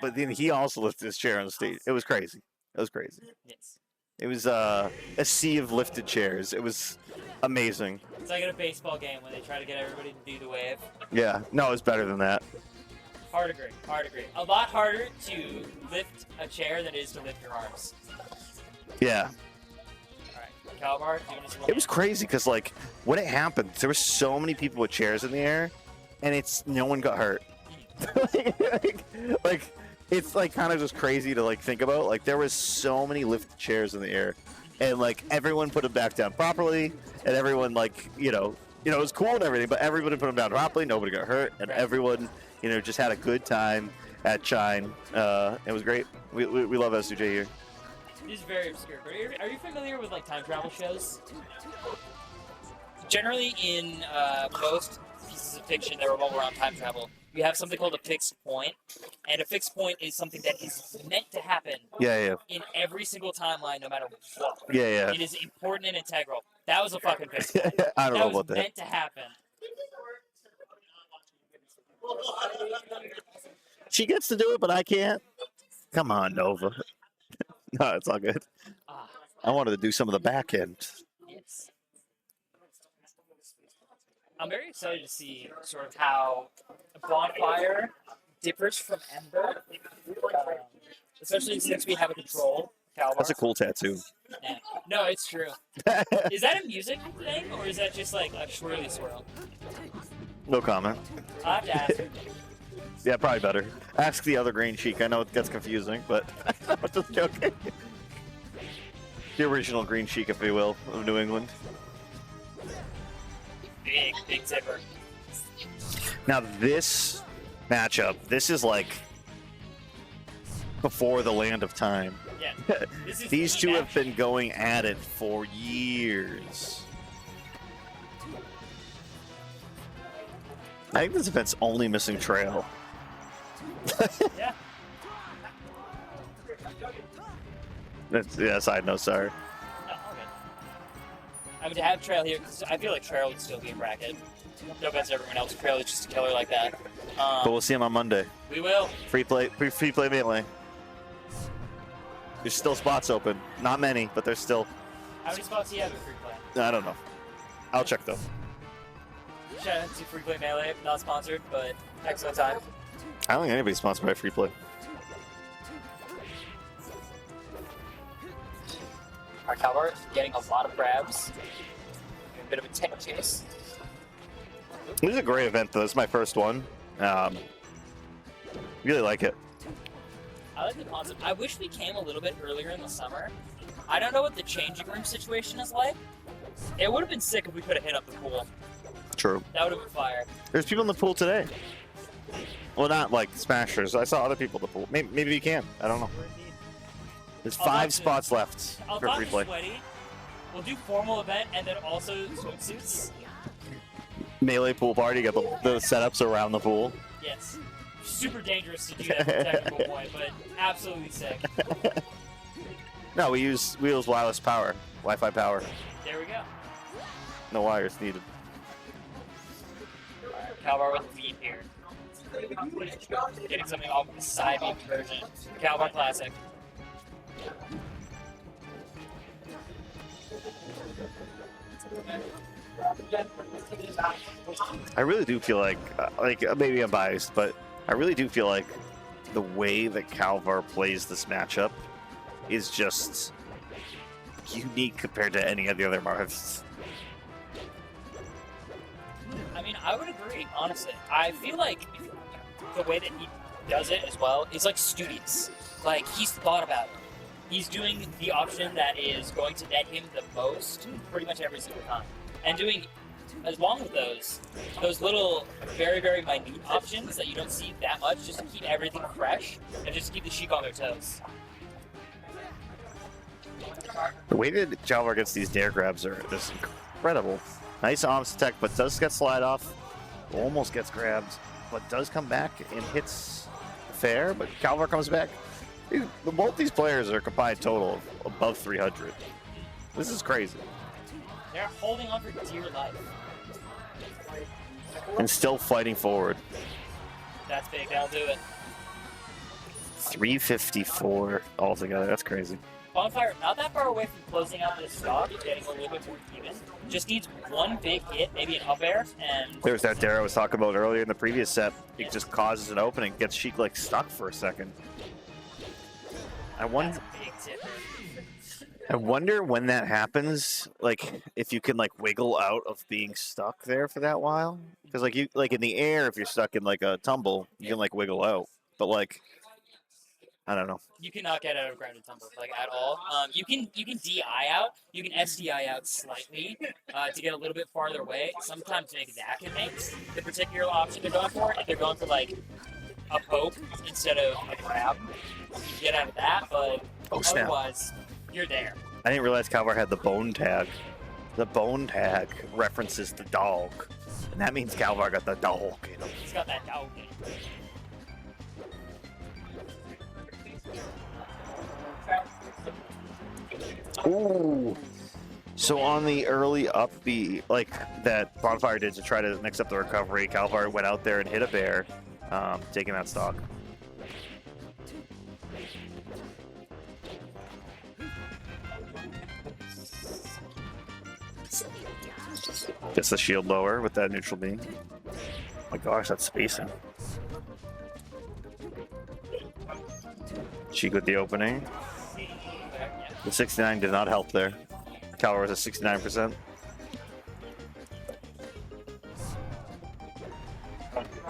but then he also lifted his chair on the stage. It was crazy. It was crazy. Yes. It was a sea of lifted chairs. It was amazing. It's like at a baseball game when they try to get everybody to do the wave. Yeah, no, it was better than that. Hard agree. A lot harder to lift a chair than it is to lift your arms. Yeah. Alright, Kalvar, doing his It was crazy because, like, when it happened, there were so many people with chairs in the air, and no one got hurt. like, it's like kind of just crazy to like think about. Like, there was so many lifted chairs in the air, and like everyone put them back down properly, and everyone like it was cool and everything, but everybody put them down properly. Nobody got hurt, and everyone just had a good time at Shine. It was great. We love S2J here. It is very obscure. But are you familiar with like time travel shows? Generally, in most pieces of fiction that revolve around time travel, we have something called a fixed point, and a fixed point is something that is meant to happen. In every single timeline, no matter what. It is important and integral. That was a fucking fixed point. I don't know about that. That was meant to happen. She gets to do it, but I can't. Come on, Nova. No, it's all good. I wanted to do some of the back end. Yes. I'm very excited to see sort of how Bonfire differs from Ember, especially since we have a control. Kalvar. That's a cool tattoo. Yeah. No, it's true. Is that a music thing, or is that just like a swirly swirl? No comment. I'll have to ask. Yeah, probably better. Ask the other green Sheik. I know it gets confusing, but I'm just joking. The original green Sheik, if you will, of New England. Big zipper. Now this matchup, this is like before the land of time. Yeah. These two have been going at it for years. I think this event's only missing Trail. Yeah. Side note, sorry. No, okay. I mean, to have Trail here, cause I feel like Trail would still be in bracket. No offense to everyone else, Trail is just a killer like that. But we'll see him on Monday. We will. Free play melee. There's still spots open. Not many, but there's still. How many spots do you have in free play? I don't know. I'll check though. Shout out to Free Play Melee, not sponsored, but excellent time. I don't think anybody's sponsored by Free Play. Our Kalvar getting a lot of grabs. A bit of a tech chase. This is a great event though. This is my first one. Really like it. I like the concept. I wish we came a little bit earlier in the summer. I don't know what the changing room situation is like. It would have been sick if we could have hit up the pool. True. That would have been fire. There's people in the pool today. Well, not like Smashers. I saw other people in the pool. Maybe you can. I don't know. There's 5 spots left for free play. Sweaty. We'll do formal event and then also swimsuits. Melee pool party. You got the setups around the pool. Yes. Super dangerous to do that from a technical point, but absolutely sick. No, we use wireless power, Wi-Fi power. There we go. No wires needed. Kalvar with the lead here. Getting something off the side beam version. Kalvar classic. I really do feel like maybe I'm biased, but I really do feel like the way that Kalvar plays this matchup is just unique compared to any of the other Marths. I mean, I would agree, honestly. I feel like the way that he does it as well is like studious. Like, he's thought about it. He's doing the option that is going to net him the most pretty much every single time. And doing, along with those little very, very minute options that you don't see that much, just to keep everything fresh and just keep the Sheik on their toes. The way that Kalvar gets these dare grabs are just incredible. Nice arms attack, but does get slide off. Almost gets grabbed, but does come back and hits fair, but Kalvar comes back. Both these players are combined total of above 300. This is crazy. They're holding on for dear life. And still fighting forward. That's big, that'll do it. 354 altogether. That's crazy. Bonfire, not that far away from closing out this stock, getting a little bit more even. Just needs one big hit, maybe an up air, and There's that dare I was talking about earlier in the previous set. It just causes an opening, gets Sheik like stuck for a second. that's a big tipper. I wonder when that happens, like if you can like wiggle out of being stuck there for that while. Because like you like in the air, if you're stuck in like a tumble, you can like wiggle out. But like I don't know. You cannot get out of grounded tumble like at all. You can DI out, you can SDI out slightly to get a little bit farther away. Sometimes maybe that can make the particular option they're going for. If they're going for like a poke instead of a grab, you can get out of that. But otherwise, you're there. I didn't realize Kalvar had the bone tag. The bone tag references the dog, and that means Kalvar got the dog. You know? He's got that dog in him. Ooh. So on the early up B, like that Bonfire did to try to mix up the recovery, Kalvar went out there and hit a bear, taking that stock. Gets the shield lower with that neutral beam. Oh my gosh, that's spacing. Sheik with the opening. The 69 did not help there. Kalvar was at 69%.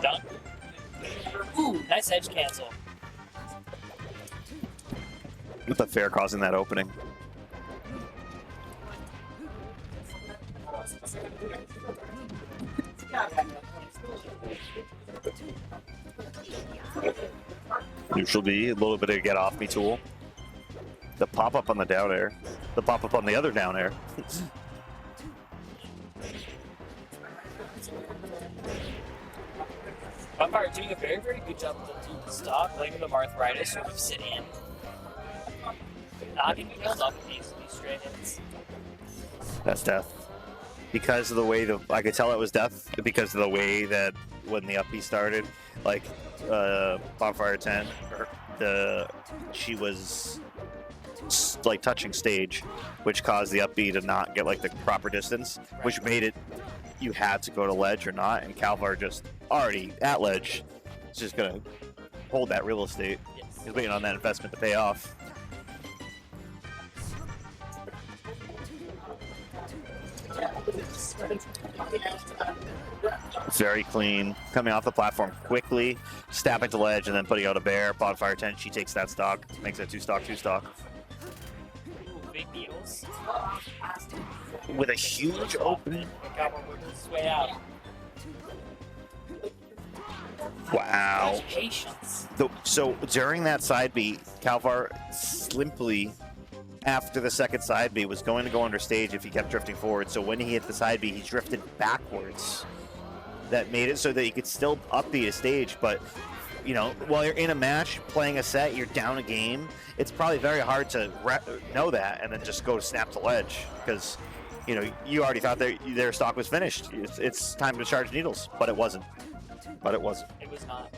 Done. Ooh, nice edge cancel. With the fair causing that opening. Neutral B, a little bit of get off me tool. The pop up on the down air. The pop up on the other down air. Bonfire doing a very, very good job with the stock, letting the Marth sort of sit in. Not getting held up with these straight hits. That's death. Because of the way I could tell it was death because of the way that when the up B started, like Bonfire 10, she was like touching stage, which caused the up B to not get like the proper distance, which made it you had to go to ledge or not, and Kalvar just already at ledge is just gonna hold that real estate. Yes. He's waiting on that investment to pay off. Very clean, coming off the platform quickly, stabbing to ledge, and then putting out a bear. Bonfire 10, she takes that stock, makes it 2-stock, 2-stock. Ooh, big deals. With a huge opening. Kalvar worked his way out. Wow. Much patience. So during that side B, Kalvar simply, after the second side B, was going to go under stage if he kept drifting forward. So when he hit the side B, he drifted backwards. That made it so that he could still up B a stage, but you know, while you're in a match playing a set, you're down a game. It's probably very hard to know that and then just go snap to ledge because you know you already thought their stock was finished. It's time to charge needles, but it wasn't. It was not.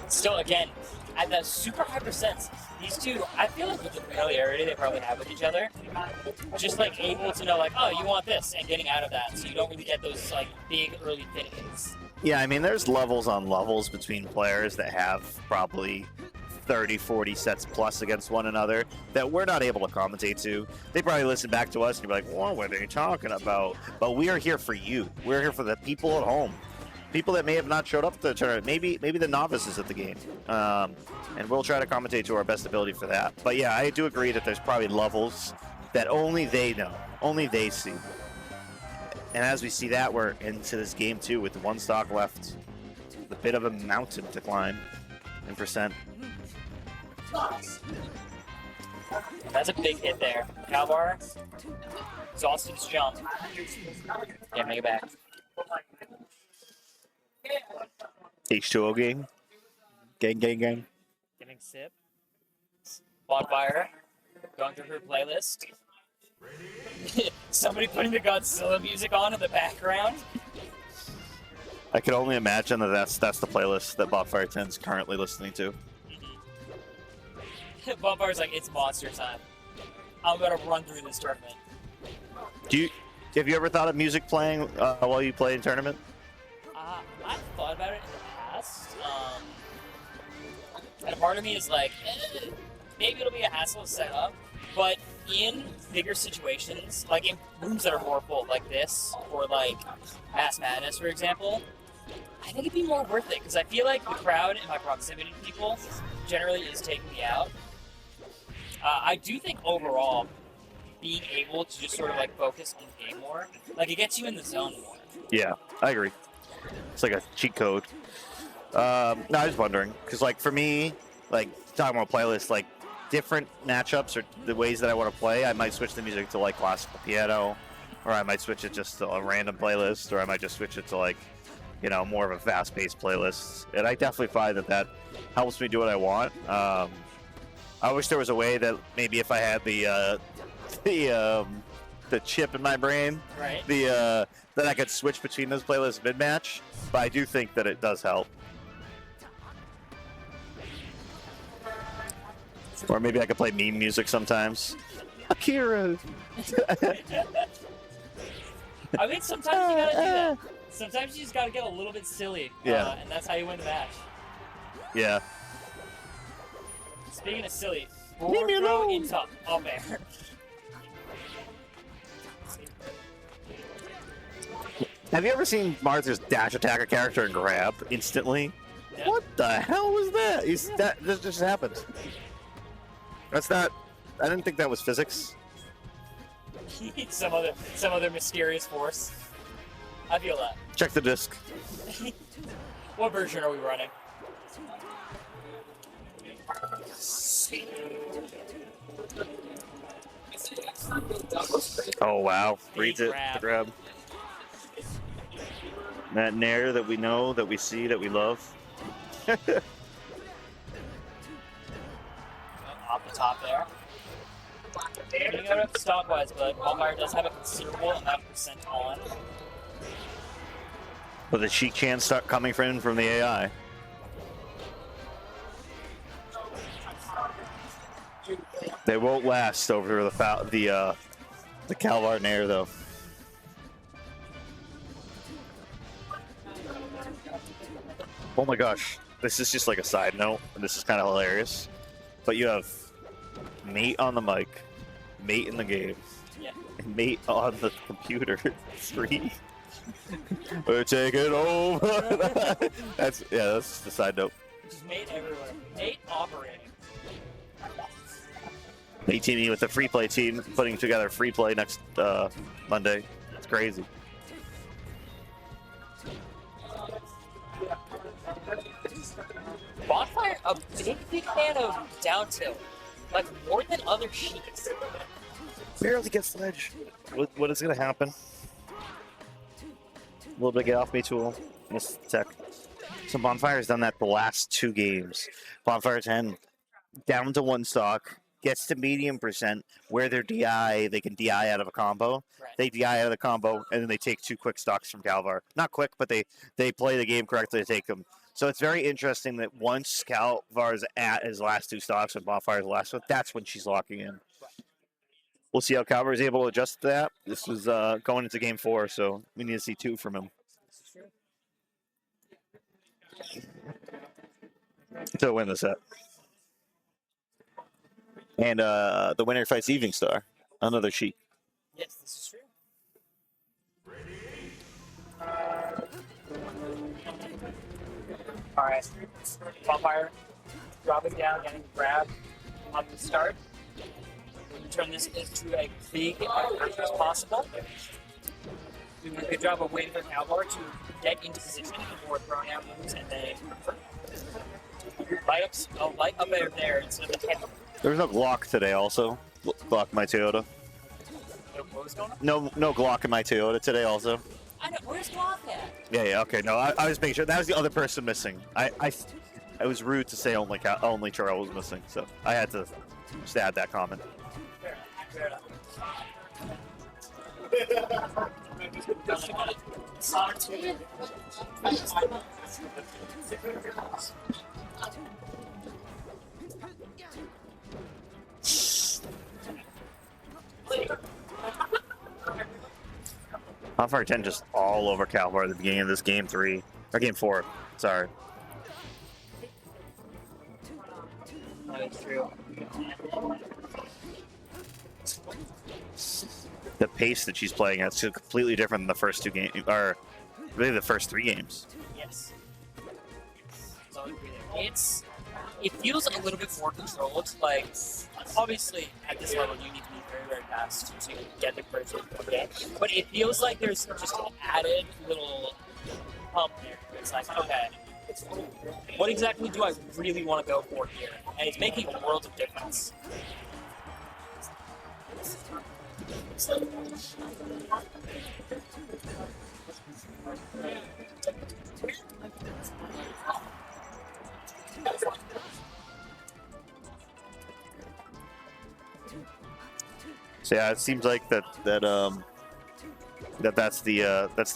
Still, again, at the super high percents, these two, I feel like with the familiarity they probably have with each other, just like able to know, like, oh, you want this, and getting out of that, so you don't really get those like big early finishes. Yeah, I mean, there's levels on levels between players that have probably 30, 40 sets plus against one another that we're not able to commentate to. They probably listen back to us and be like, what were they talking about? But we are here for you. We're here for the people at home. People that may have not showed up to the tournament, maybe the novices at the game. And we'll try to commentate to our best ability for that. But yeah, I do agree that there's probably levels that only they know, only they see. And as we see that, we're into this game too with one stock left. A bit of a mountain to climb in percent. That's a big hit there. Kalvar, exhausted his jump. Yeah, make it back. H2O game. Gang. Getting sip. Bonfire, going through her playlist. Somebody putting the Godzilla music on in the background. I can only imagine that that's the playlist that bonfire10 is currently listening to. Bonfire's like, it's monster time. I'm gonna run through this tournament. Have you ever thought of music playing while you play in tournament? I've thought about it in the past. And a part of me is like, maybe it'll be a hassle to set up, but in bigger situations, like in rooms that are more full, like this, or like Mass Madness, for example, I think it'd be more worth it, because I feel like the crowd and my proximity to people generally is taking me out. I do think overall, being able to just sort of like focus on the game more, like it gets you in the zone more. Yeah, I agree. It's like a cheat code. No, I was wondering, because like for me, like talking about playlists, like different matchups or the ways that I want to play, I might switch the music to like classical piano, or I might switch it just to a random playlist, or I might just switch it to like, you know, more of a fast-paced playlist. And I definitely find that that helps me do what I want. I wish there was a way that maybe if I had the chip in my brain, Right. That I could switch between those playlists mid-match. But I do think that it does help. Or maybe I could play meme music sometimes. Akira. I mean, sometimes you gotta do that. Sometimes you just gotta get a little bit silly. Yeah. And that's how you win the match. Yeah. Speaking of silly, Leave me throw alone. into up air. Have you ever seen Marth just dash attack a character and grab instantly? Yeah. What the hell was that? This just happened. That's not. I didn't think that was physics. some other mysterious force. I feel that. Check the disc. What version are we running? Oh wow! Reads it. grab. The grab. That nair that we know, that we see, that we love. Off the top there. Getting out of stock-wise, but Kalvar does have a considerable amount of percent on. But the Sheik chance start coming from the AI. They won't last over the Kalvar nair though. Oh my gosh, this is just like a side note, and this is kind of hilarious. But you have mate on the mic, mate in the game, Yeah. and mate on the computer. 3. We're taking over. That's the side note. Just mate everywhere. Mate operating. Mate teaming with the free play team, putting together free play next Monday. It's crazy. Bonfire, a big fan of down tilt. Like, more than other Sheiks. Barely gets sledge. What is going to happen? A little bit get off me tool. Miss tech. So Bonfire's done that the last 2 games. Bonfire10 down to 1 stock, gets to medium percent where their DI, they can DI out of a combo. Right. They DI out of the combo, and then they take 2 quick stocks from Kalvar. Not quick, but they play the game correctly to take them. So it's very interesting that once Kalvar's at his last 2 stocks and Bonfire's last one, that's when she's locking in. We'll see how Kalvar is able to adjust to that. This was going into game 4, so we need to see 2 from him. To win the set. And the winner fights Evening Star, another Sheik. Yes, this is true. Alright. Bonfire dropping down, getting a grab on the start. Turn this into a big effort as possible. Doing a good job of waiting for Kalvar to get into position before throwing out moves and then light up there instead of the head. There's no Glock today also. Glock in my Toyota. What was going on? No Glock in my Toyota today also. I know, where's Glock at? Yeah, okay. No, I was making sure. That was the other person missing. I was rude to say only Charles was missing, so I had to just add that comment. Fair enough. Bonfire 10 just all over Kalvar at the beginning of this game 3 or game 4. Sorry. That's true. The pace that she's playing at is completely different than the first 2 games, or really the first 3 games. Yes. It feels a little bit more controlled. Like, obviously, at this level, you need to be very, very fast to get the person okay. But it feels like there's just an added little pump there. It's like, okay, what exactly do I really want to go for here? And it's making a world of difference. So yeah, it seems like that's the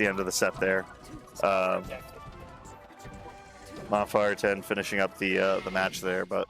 end of the set there. Bonfire 10 finishing up the match there, but